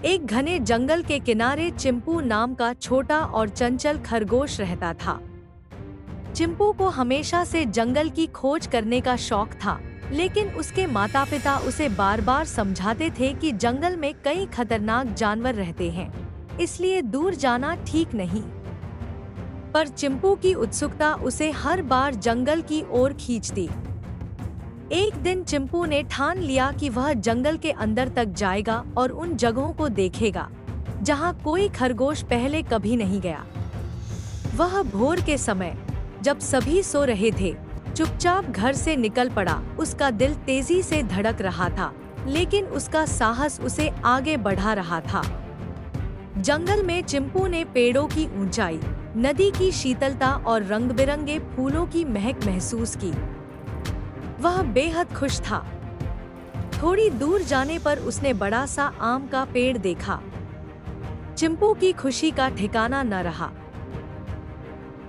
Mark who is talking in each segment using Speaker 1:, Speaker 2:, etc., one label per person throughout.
Speaker 1: एक घने जंगल के किनारे चिंपू नाम का छोटा और चंचल खरगोश रहता था। चिंपू को हमेशा से जंगल की खोज करने का शौक था, लेकिन उसके माता पिता उसे बार बार समझाते थे कि जंगल में कई खतरनाक जानवर रहते हैं, इसलिए दूर जाना ठीक नहीं। पर चिंपू की उत्सुकता उसे हर बार जंगल की ओर खींचती। एक दिन चिंपू ने ठान लिया कि वह जंगल के अंदर तक जाएगा और उन जगहों को देखेगा जहां कोई खरगोश पहले कभी नहीं गया। वह भोर के समय, जब सभी सो रहे थे, चुपचाप घर से निकल पड़ा। उसका दिल तेजी से धड़क रहा था, लेकिन उसका साहस उसे आगे बढ़ा रहा था। जंगल में चिंपू ने पेड़ों की ऊंचाई, नदी की शीतलता और रंग-बिरंगे फूलों की महक महसूस की। वह बेहद खुश था। थोड़ी दूर जाने पर उसने बड़ा सा आम का पेड़ देखा। चिंपू की खुशी का ठिकाना न रहा।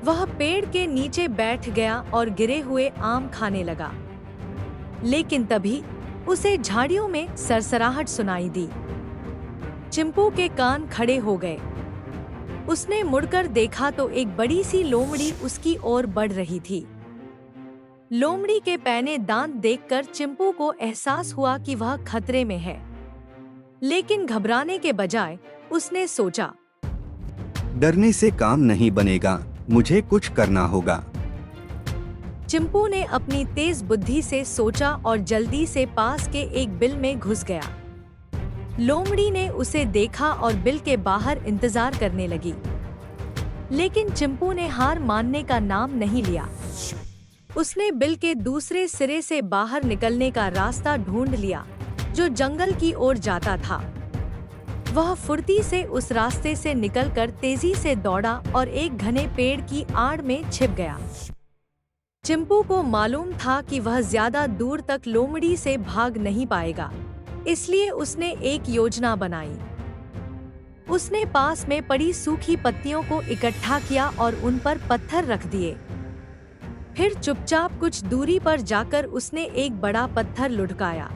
Speaker 1: वह पेड़ के नीचे बैठ गया और गिरे हुए आम खाने लगा। लेकिन तभी उसे झाड़ियों में सरसराहट सुनाई दी। चिंपू के कान खड़े हो गए। उसने मुड़कर देखा तो एक बड़ी सी लोमड़ी उसकी ओर बढ़ रही थी। लोमड़ी के पैने दांत देखकर चिंपू को एहसास हुआ कि वह खतरे में है, लेकिन घबराने के बजाय उसने सोचा,
Speaker 2: डरने से काम नहीं बनेगा, मुझे कुछ करना होगा।
Speaker 1: चिंपू ने अपनी तेज बुद्धि से सोचा और जल्दी से पास के एक बिल में घुस गया। लोमड़ी ने उसे देखा और बिल के बाहर इंतजार करने लगी, लेकिन चिंपू ने हार मानने का नाम नहीं लिया। उसने बिल के दूसरे सिरे से बाहर निकलने का रास्ता ढूंढ लिया, जो जंगल की ओर जाता था। वह फुर्ती से उस रास्ते से निकलकर तेजी से दौड़ा और एक घने पेड़ की आड़ में छिप गया। चिंपू को मालूम था कि वह ज्यादा दूर तक लोमड़ी से भाग नहीं पाएगा, इसलिए उसने एक योजना बनाई। उसने पास में पड़ी सूखी पत्तियों को इकट्ठा किया और उन पर पत्थर रख दिए। फिर चुपचाप कुछ दूरी पर जाकर उसने एक बड़ा पत्थर लुढ़काया।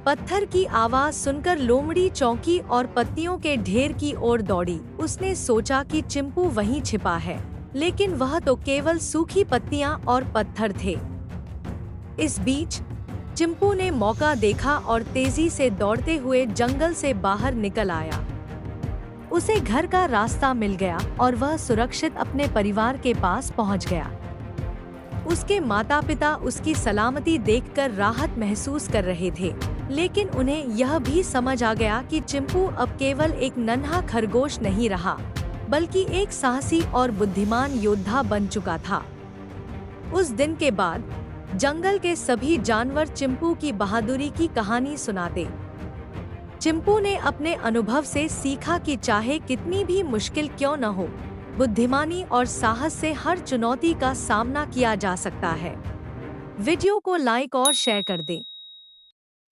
Speaker 1: पत्थर की आवाज सुनकर लोमड़ी चौंकी और पत्तियों के ढेर की ओर दौड़ी। उसने सोचा कि चिंपू वहीं छिपा है, लेकिन वह तो केवल सूखी पत्तियां और पत्थर थे। इस बीच चिंपू ने मौका देखा और तेजी से दौड़ते हुए जंगल से बाहर निकल आया। उसे घर का रास्ता मिल गया और वह सुरक्षित अपने परिवार के पास पहुंच गया। उसके माता-पिता उसकी सलामती देखकर राहत महसूस कर रहे थे, लेकिन उन्हें यह भी समझ आ गया कि चिंपू अब केवल एक नन्हा खरगोश नहीं रहा, बल्कि एक साहसी और बुद्धिमान योद्धा बन चुका था। उस दिन के बाद जंगल के सभी जानवर चिंपू की बहादुरी की कहानी सुनाते। चिंपू ने अपने अनुभव से सीखा कि चाहे कितनी भी मुश्किल क्यों न हो, बुद्धिमानी और साहस से हर चुनौती का सामना किया जा सकता है। वीडियो को लाइक और शेयर कर दें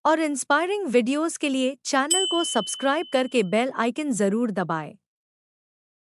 Speaker 1: और इंस्पायरिंग वीडियोस के लिए चैनल को सब्सक्राइब करके बेल आइकन जरूर दबाएं।